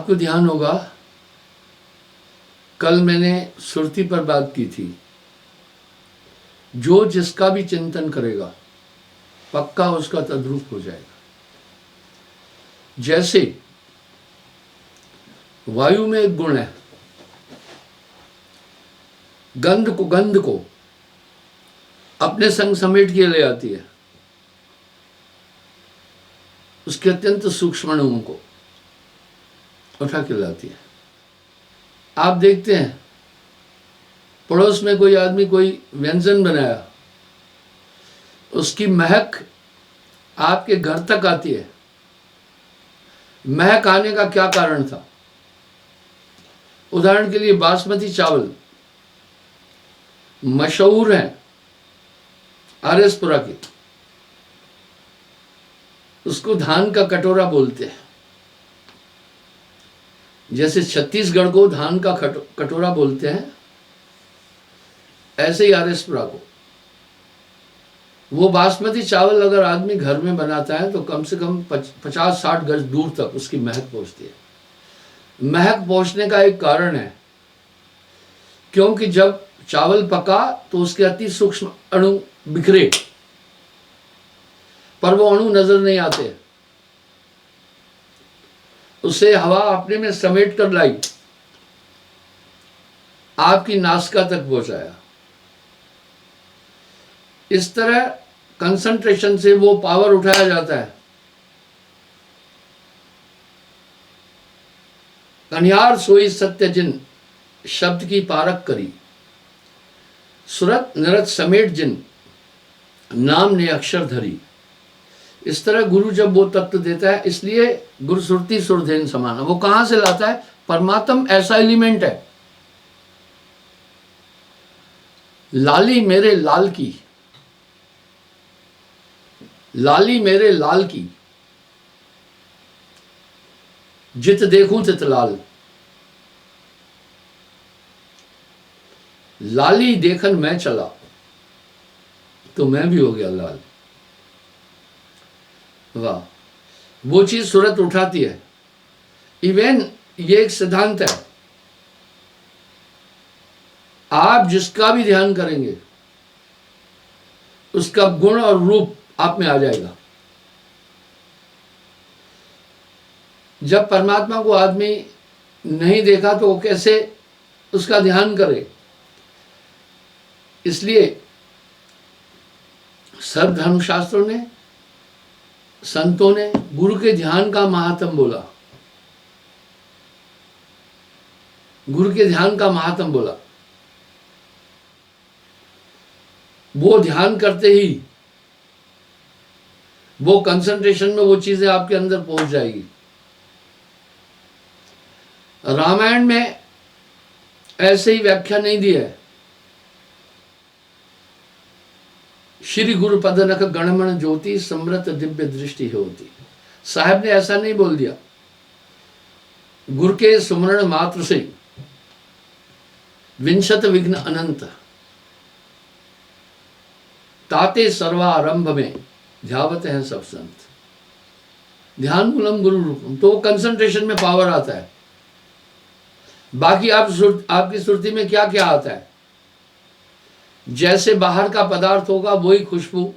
आपको ध्यान होगा कल मैंने सुरती पर बात की थी। जो जिसका भी चिंतन करेगा पक्का उसका तद्रूप हो जाएगा। जैसे वायु में एक गुण है, गंध को अपने संग समेट के ले आती है, उसके अत्यंत सूक्ष्म अणुओं को उठा के लाती है। आप देखते हैं पड़ोस में कोई आदमी कोई व्यंजन बनाया, उसकी महक आपके घर तक आती है। महक आने का क्या कारण था? उदाहरण के लिए बासमती चावल मशहूर हैं आरएसपुरा के, उसको धान का कटोरा बोलते हैं। जैसे छत्तीसगढ़ को धान का कटोरा बोलते हैं, ऐसे ही आरएसपुरा को। वो बासमती चावल अगर आदमी घर में बनाता है तो कम से कम 50-60 गज दूर तक उसकी महक पहुंचती है। महक पहुंचने का एक कारण है, क्योंकि जब चावल पका तो उसके अति सूक्ष्म अणु बिखरे, पर वो अणु नजर नहीं आते। उसे हवा अपने में समेट कर लाई, आपकी नासिका तक पहुंचाया। इस तरह कंसंट्रेशन से वो पावर उठाया जाता है। कन्यार सोई सत्य जिन शब्द की पारक करी, सुरत नरत समेट जिन नाम ने अक्षर धरी। इस तरह गुरु जब वो तत्व देता है, इसलिए गुरु सुरती सुरधेन समाना। वो कहां से लाता है? परमात्म ऐसा एलिमेंट है। लाली मेरे लाल की, लाली मेरे लाल की, जित देखूं तित लाल। लाली देखन मैं चला तो मैं भी हो गया लाल। वाह, वो चीज सूरत उठाती है। इवन ये एक सिद्धांत है, आप जिसका भी ध्यान करेंगे उसका गुण और रूप आप में आ जाएगा। जब परमात्मा को आदमी नहीं देखा तो वो कैसे उसका ध्यान करे? इसलिए सब धर्मशास्त्रों ने, संतों ने गुरु के ध्यान का महात्म बोला, गुरु के ध्यान का महात्म बोला। वो ध्यान करते ही वो कंसंट्रेशन में वो चीजें आपके अंदर पहुंच जाएगी। रामायण में ऐसे ही व्याख्या नहीं दी है। श्री गुरु पदनख गणमण ज्योति समृत दिव्य दृष्टि होती। साहब ने ऐसा नहीं बोल दिया। गुरु के सुमरण मात्र से विंशत विघ्न अनंत, ताते सर्वारंभ में ध्यावत हैं सब संत। ध्यान मूलम गुरु रूपम, तो कंसंट्रेशन में पावर आता है। बाकी आपकी सुरती में क्या क्या आता है? जैसे बाहर का पदार्थ होगा वही खुशबू,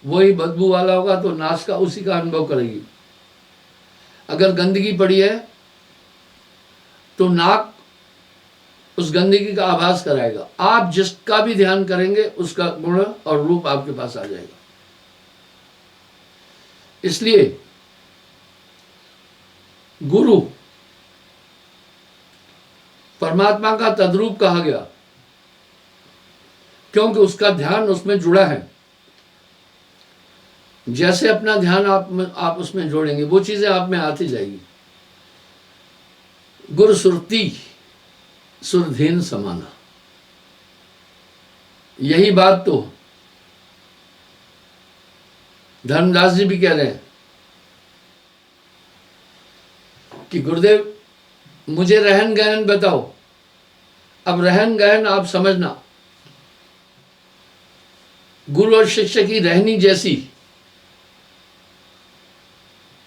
वही बदबू वाला होगा तो नासिका उसी का अनुभव करेगी। अगर गंदगी पड़ी है तो नाक उस गंदगी का आभास कराएगा। आप जिसका भी ध्यान करेंगे उसका गुण और रूप आपके पास आ जाएगा। इसलिए गुरु परमात्मा का तद्रूप कहा गया, क्योंकि उसका ध्यान उसमें जुड़ा है। जैसे अपना ध्यान आप उसमें जोड़ेंगे वो चीजें आप में आती जाएगी। गुरु सुरती सुरधेन समाना, यही बात तो धर्मदास जी भी कह रहे हैं कि गुरुदेव मुझे रहन गहन बताओ। अब रहन गहन आप समझना, गुरु और शिष्य की रहनी जैसी,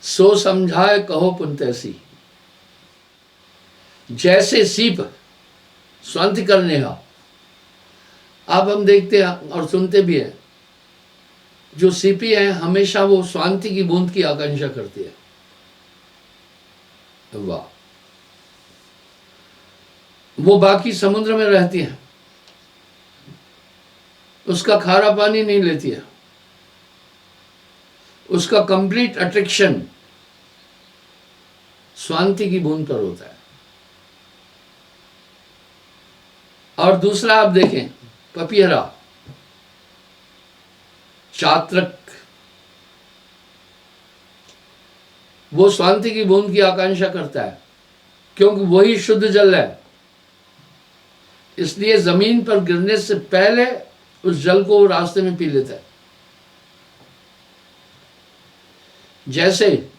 सो समझाए कहो पुन तैसी। जैसे सीप स्वांति करने का, अब हम देखते हैं और सुनते भी हैं, जो सीपी है हमेशा वो स्वांति की बूंद की आकांक्षा करती है। वाह, वो बाकी समुद्र में रहती है, उसका खारा पानी नहीं लेती है, उसका कंप्लीट अट्रैक्शन स्वांति की बूंद पर होता है। और दूसरा आप देखें, पपीहरा, चातक, वो स्वांति की बूंद की आकांक्षा करता है, क्योंकि वही शुद्ध जल है। इसलिए जमीन पर गिरने से पहले उस जल को रास्ते में पी लेता है। जैसे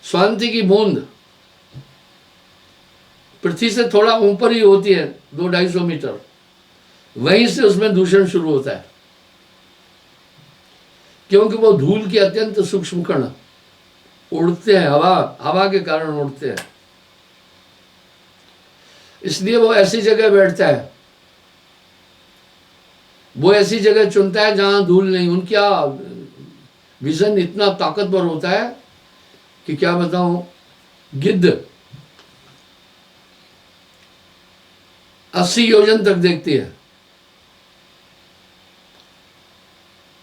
स्वांति की बूंद पृथ्वी से थोड़ा ऊपर ही होती है, 200-250 मीटर, वहीं से उसमें दूषण शुरू होता है, क्योंकि वो धूल के अत्यंत सूक्ष्म कण उड़ते हैं, हवा के कारण उड़ते हैं। इसलिए वो ऐसी जगह बैठता है, वो ऐसी जगह चुनता है जहां धूल नहीं। उनका विजन इतना ताकतवर होता है कि क्या बताऊं, गिद्ध 80 योजन तक देखती है।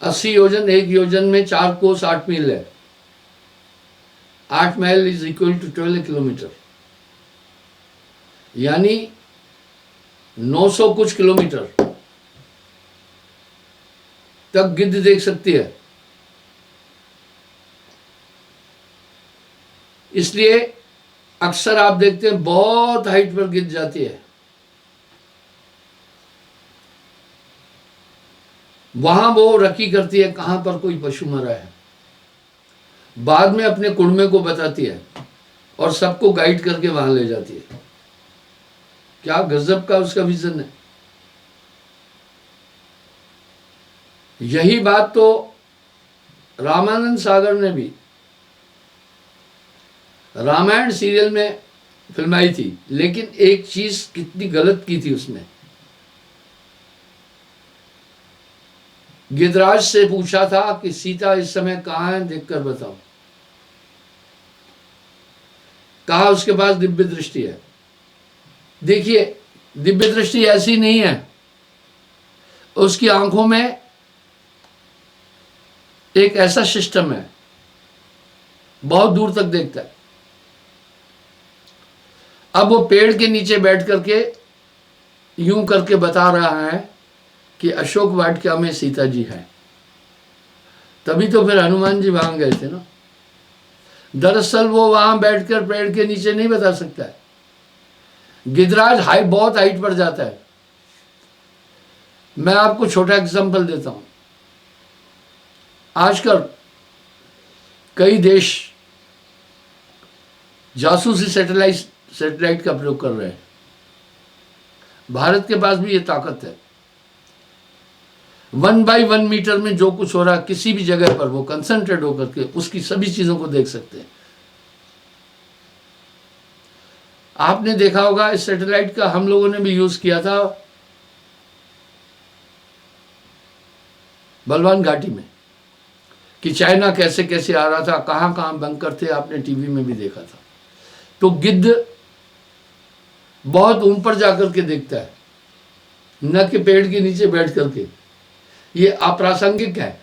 80 योजन, 1 योजन में 4 कोस 8 मील है। 8 mile is equal to 12 kilometre, यानी 900 कुछ किलोमीटर तक गिद्ध देख सकती है। इसलिए अक्सर आप देखते हैं बहुत हाइट पर गिद्ध जाती है, वहां वो रखी करती है कहां पर कोई पशु मरा है, बाद में अपने कुड़मे को बताती है और सबको गाइड करके वहां ले जाती है। क्या गजब का उसका विजन है। यही बात तो रामानंद सागर ने भी रामायण सीरियल में फिल्माई थी, लेकिन एक चीज कितनी गलत की थी उसने। गिदराज से पूछा था कि सीता इस समय कहां है, देखकर बताओ। कहा उसके पास दिव्य दृष्टि है। देखिए, दिव्य दृष्टि ऐसी नहीं है, उसकी आंखों में एक ऐसा सिस्टम है, बहुत दूर तक देखता है। अब वो पेड़ के नीचे बैठ करके यूं करके बता रहा है कि अशोक वाटिका में सीता जी है। तभी तो फिर हनुमान जी वहां गए थे ना। दरअसल वो वहां बैठकर पेड़ के नीचे नहीं बता सकता है। गिदराज बहुत हाइट पर जाता है। मैं आपको छोटा एग्जांपल देता हूं। आजकल कई देश जासूसी सैटेलाइट का प्रयोग कर रहे हैं। भारत के पास भी ये ताकत है। 1 बाई 1 मीटर में जो कुछ हो रहा है किसी भी जगह पर, वो कंसंट्रेट होकर के उसकी सभी चीजों को देख सकते हैं। आपने देखा होगा इस सैटेलाइट का हम लोगों ने भी यूज किया था बलवान घाटी में, कि चाइना कैसे कैसे आ रहा था, कहां कहां बंकर थे, आपने टीवी में भी देखा था। तो गिद्ध बहुत ऊपर जाकर के देखता है, न कि पेड़ के नीचे बैठ करके। ये अप्रासंगिक है,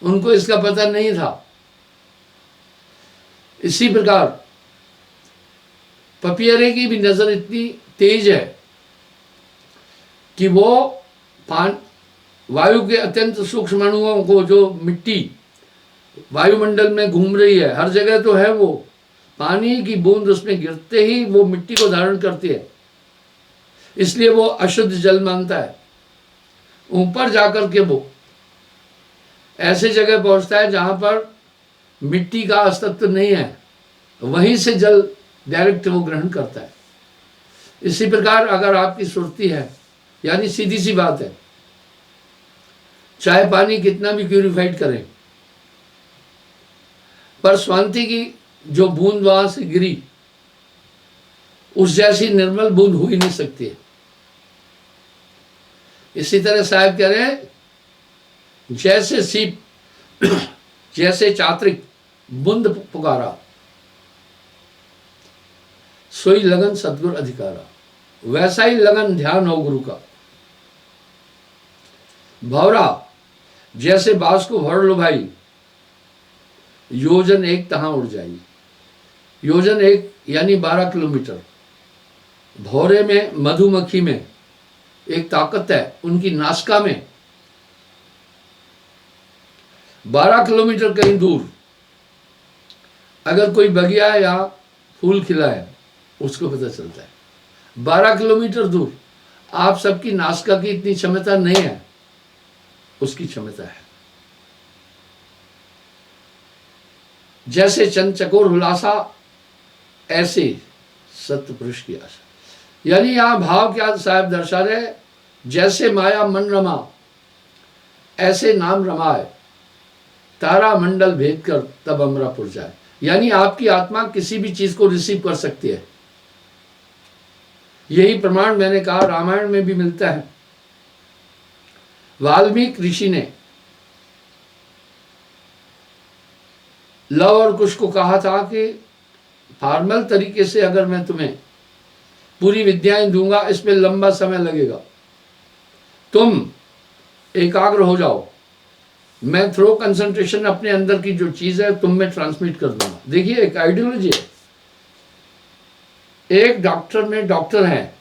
उनको इसका पता नहीं था। इसी प्रकार पपीहरे की भी नजर इतनी तेज है कि वो वायु के अत्यंत सूक्ष्म अणुओं को, जो मिट्टी वायुमंडल में घूम रही है, हर जगह तो है, वो पानी की बूंद उसमें गिरते ही वो मिट्टी को धारण करती है। इसलिए वो अशुद्ध जल मानता है। ऊपर जाकर के वो ऐसे जगह पहुंचता है जहां पर मिट्टी का अस्तित्व नहीं है, वहीं से जल डायरेक्ट वो ग्रहण करता है। इसी प्रकार अगर आपकी सुरती है, यानी सीधी सी बात है, चाहे पानी कितना भी प्यूरिफाइड करें, पर स्वांति की जो बूंद वहां से गिरी उस जैसी निर्मल बूंद हो ही नहीं सकती है। इसी तरह साहब कह रहे हैं, जैसे सीप जैसे चात्रिक बुंद पुकारा, सोई लगन सतगुर अधिकारा, वैसा ही लगन ध्यान हो गुरु का। भौरा जैसे बांस को भर लो भाई, योजन एक तहां उड़ जाई। योजन एक यानी 12 किलोमीटर। भौरे में, मधुमक्खी में एक ताकत है, उनकी नासिका में 12 किलोमीटर कहीं दूर अगर कोई बगिया या फूल खिला है उसको पता चलता है। 12 किलोमीटर दूर आप सबकी नासिका की इतनी क्षमता नहीं है, उसकी क्षमता है। जैसे चंद चकोर हुलासा, ऐसे सत्य पुरुष की आशा। यानी यहां भाव क्या साहब दर्शा रहे, जैसे माया मन रमा ऐसे नाम रमाए, तारा मंडल भेद कर तब अमरापुर जाए। यानी आपकी आत्मा किसी भी चीज को रिसीव कर सकती है। यही प्रमाण मैंने कहा रामायण में भी मिलता है। वाल्मीकि ऋषि ने लव और कुश को कहा था कि फॉर्मल तरीके से अगर मैं तुम्हें पूरी विद्याएं दूंगा, इसमें लंबा समय लगेगा, तुम एकाग्र हो जाओ, मैं थ्रो कंसंट्रेशन अपने अंदर की जो चीज है तुम में ट्रांसमिट कर दूंगा। देखिए एक आइडियोलॉजी है। एक डॉक्टर में डॉक्टर है,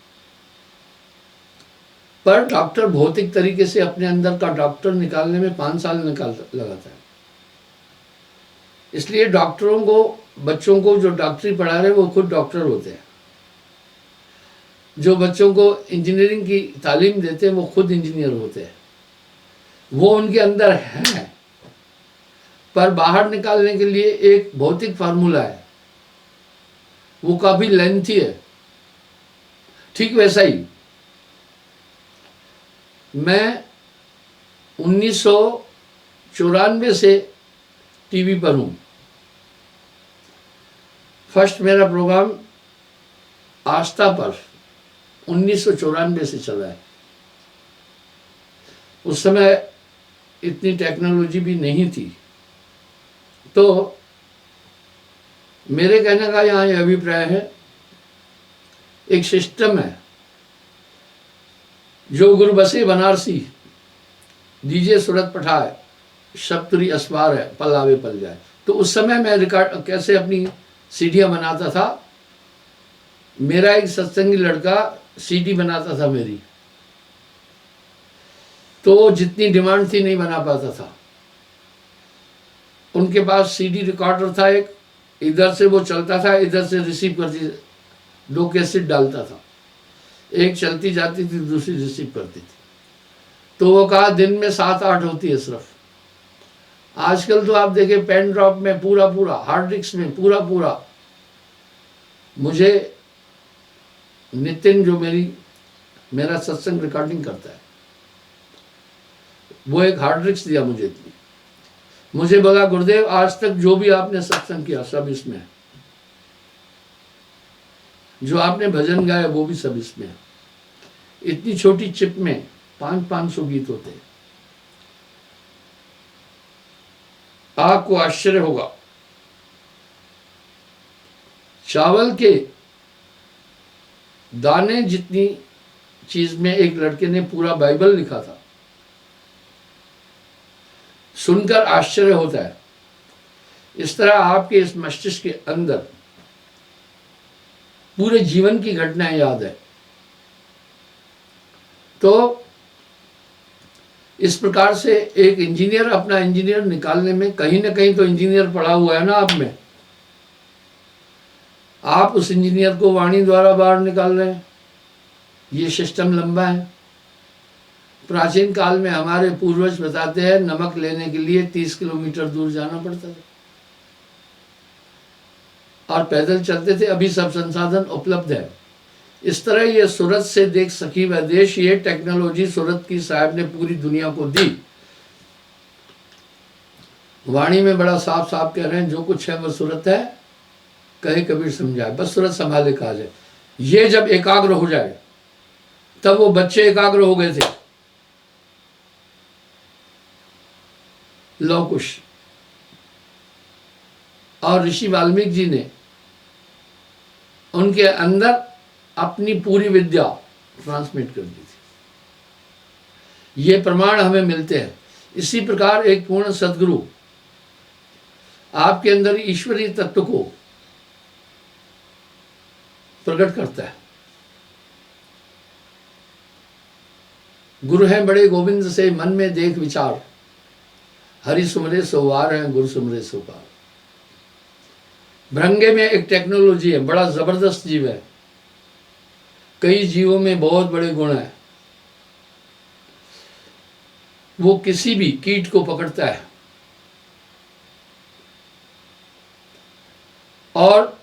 पर डॉक्टर भौतिक तरीके से अपने अंदर का डॉक्टर निकालने में 5 साल लगाता है। इसलिए डॉक्टरों को, बच्चों को जो डॉक्टरी पढ़ा रहे वो खुद डॉक्टर होते हैं। जो बच्चों को इंजीनियरिंग की तालीम देते हैं वो खुद इंजीनियर होते हैं। वो उनके अंदर है, पर बाहर निकालने के लिए एक भौतिक फार्मूला है, वो काफी लेंथी है। ठीक वैसा ही मैं 1994 से टीवी पर हूं। फर्स्ट मेरा प्रोग्राम आस्था पर 1994 से चला है। उस समय इतनी टेक्नोलॉजी भी नहीं थी। तो मेरे कहने का यहाँ यह अभिप्राय है, एक सिस्टम है, जो गुरु बसे बनारसी, दीजिए सूरत पठाए, शब्दरी अस्वार है, पल आवे पल जाए। तो उस समय मैं रिकॉर्ड कैसे अपनी सीडियां बनाता था। मेरा एक सत्संगी लड़का सीडी बनाता था मेरी, तो जितनी डिमांड थी नहीं बना पाता था। उनके पास सीडी रिकॉर्डर था एक, इधर से वो चलता था, इधर से रिसीव करती, 2 कैसेट डालता था, एक चलती जाती थी, दूसरी रिसीव करती थी। तो वो कहा दिन में 7-8 होती है सिर्फ। आजकल तो आप देखें पेन ड्रॉप में पूरा पूरा, हार्ड डिस्क में पूरा पूरा। मुझे नितिन जो मेरा सत्संग रिकॉर्डिंग करता है, वो एक हार्ड डिस्क दिया मुझे बोला गुरुदेव आज तक जो भी आपने सत्संग किया सब इसमें है, जो आपने भजन गाया वो भी सब इसमें है। इतनी छोटी चिप में 500 गीत होते हैं। आपको आश्चर्य होगा, चावल के दाने जितनी चीज में एक लड़के ने पूरा बाइबल लिखा था। सुनकर आश्चर्य होता है। इस तरह आपके इस मस्तिष्क के अंदर पूरे जीवन की घटनाएं याद है। तो इस प्रकार से एक इंजीनियर अपना इंजीनियर निकालने में कहीं ना कहीं तो इंजीनियर पढ़ा हुआ है ना आप में। आप उस इंजीनियर को वाणी द्वारा बाहर निकाल रहे हैं। ये सिस्टम लंबा है। प्राचीन काल में हमारे पूर्वज बताते हैं नमक लेने के लिए 30 किलोमीटर दूर जाना पड़ता था और पैदल चलते थे। अभी सब संसाधन उपलब्ध है। इस तरह ये सूरत से देख सखी वह देश, ये टेक्नोलॉजी सूरत की साहब ने पूरी दुनिया को दी। वाणी में बड़ा साफ साफ कह रहे हैं जो कुछ है वह सूरत है, कहे कबीर समझाए, बस सूरत संभाले कहा जाए। ये जब एकाग्र हो जाए, तब वो बच्चे एकाग्र हो गए थे, लव कुश, और ऋषि वाल्मीकि जी ने उनके अंदर अपनी पूरी विद्या ट्रांसमिट कर दी थी। ये प्रमाण हमें मिलते हैं। इसी प्रकार एक पूर्ण सद्गुरु आपके अंदर ईश्वरीय तत्व को प्रकट करता है। गुरु हैं बड़े गोविंद से मन में देख विचार, हरि सुमरे सोवार है गुरु सुमरे सोपार। भृंगे में एक टेक्नोलॉजी है, बड़ा जबरदस्त जीव है, कई जीवों में बहुत बड़े गुण हैं। वो किसी भी कीट को पकड़ता है और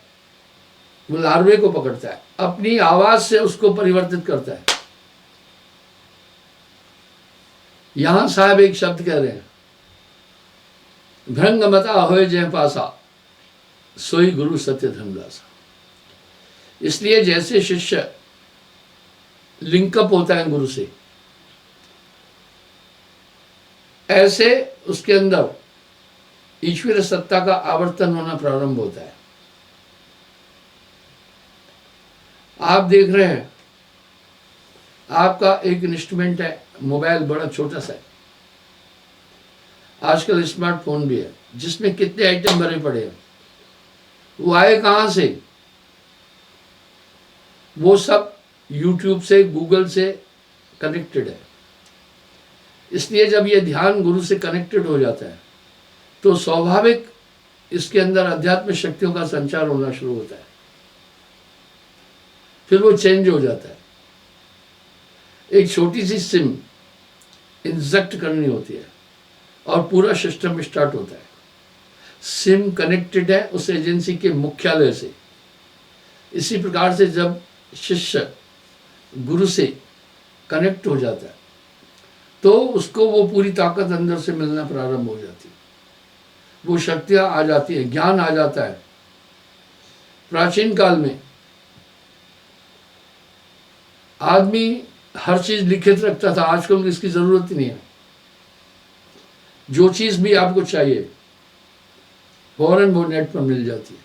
वो लार्वे को पकड़ता है, अपनी आवाज से उसको परिवर्तित करता है। यहां साहब एक शब्द कह रहे हैं, भृंग मता होए जय पासा, सोई गुरु सत्य धर्मदासा। इसलिए जैसे शिष्य लिंकअप होता है गुरु से, ऐसे उसके अंदर ईश्वर सत्ता का आवर्तन होना प्रारंभ होता है। आप देख रहे हैं, आपका एक इंस्ट्रूमेंट है, मोबाइल बड़ा छोटा सा है, आजकल स्मार्टफोन भी है, जिसमें कितने आइटम भरे पड़े हैं। वो आए कहां से? वो सब यूट्यूब से, गूगल से कनेक्टेड है। इसलिए जब ये ध्यान गुरु से कनेक्टेड हो जाता है तो स्वाभाविक इसके अंदर अध्यात्म शक्तियों का संचार होना शुरू होता है, फिर वो चेंज हो जाता है। एक छोटी सी सिम इंजेक्ट करनी होती है और पूरा सिस्टम स्टार्ट होता है। सिम कनेक्टेड है उस एजेंसी के मुख्यालय से। इसी प्रकार से जब शिष्य गुरु से कनेक्ट हो जाता है तो उसको वो पूरी ताकत अंदर से मिलना प्रारंभ हो जाती है, वो शक्तियां आ जाती है, ज्ञान आ जाता है। प्राचीन काल में आदमी हर चीज लिखित रखता था, आजकल इसकी जरूरत ही नहीं है। जो चीज भी आपको चाहिए फौरन वो नेट पर मिल जाती है।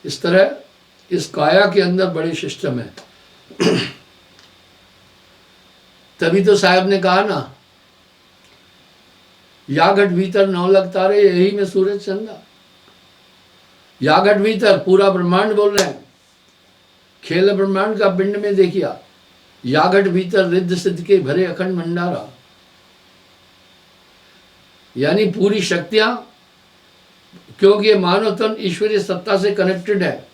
इस तरह इस काया के अंदर बड़े सिस्टम है। तभी तो साहब ने कहा ना, या घट भीतर 9 लाख तारे, यही में सूरज चंदा। या घट भीतर पूरा ब्रह्मांड बोल रहे हैं, खेल ब्रह्मांड का पिंड में देखिया, या घट भीतर रिद्ध सिद्ध के भरे अखंड भंडारा। यानी पूरी शक्तियां, क्योंकि ये मानव तन ईश्वरीय सत्ता से कनेक्टेड है,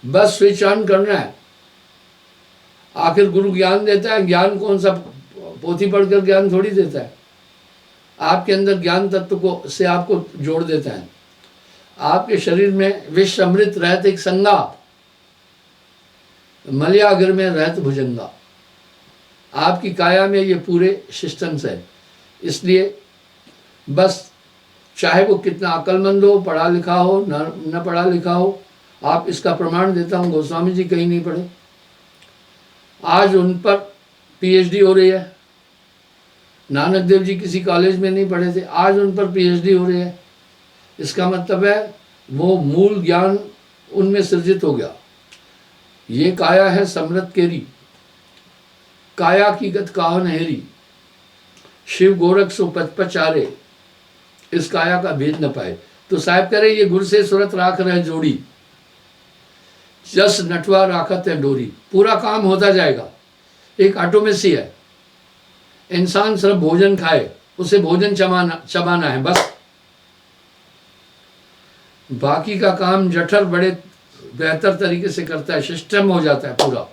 बस स्विच ऑन करना है। आखिर गुरु ज्ञान देता है, ज्ञान कौन सा पोथी पढ़कर ज्ञान थोड़ी देता है, आपके अंदर ज्ञान तत्व को से आपको जोड़ देता है। आपके शरीर में विश्व अमृत रहत एक संगा, मलयागर में रहत भुजंगा। आपकी काया में ये पूरे सिस्टम्स है। इसलिए बस चाहे वो कितना अक्लमंद हो, पढ़ा लिखा हो, न पढ़ा लिखा हो, आप इसका प्रमाण देता हूँ, गोस्वामी जी कहीं नहीं पढ़े, आज उन पर पीएचडी हो रही है। नानक देव जी किसी कॉलेज में नहीं पढ़े थे, आज उन पर पीएचडी हो रही है। इसका मतलब है वो मूल ज्ञान उनमें सृजित हो गया। ये काया है समृत केरी, काया की गत काह नहेरी, शिव गोरख सो पचपचारे, इस काया का भेद न पाए। तो साहब कह रहे ये गुरु से सुरत राख रहे जोड़ी, जस नटवा राखत है डोरी। पूरा काम होता जाएगा, एक ऑटोमेसी है। इंसान सिर्फ भोजन खाए, उसे भोजन चबाना है बस, बाकी का काम जठर बड़े बेहतर तरीके से करता है, सिस्टम हो जाता है पूरा।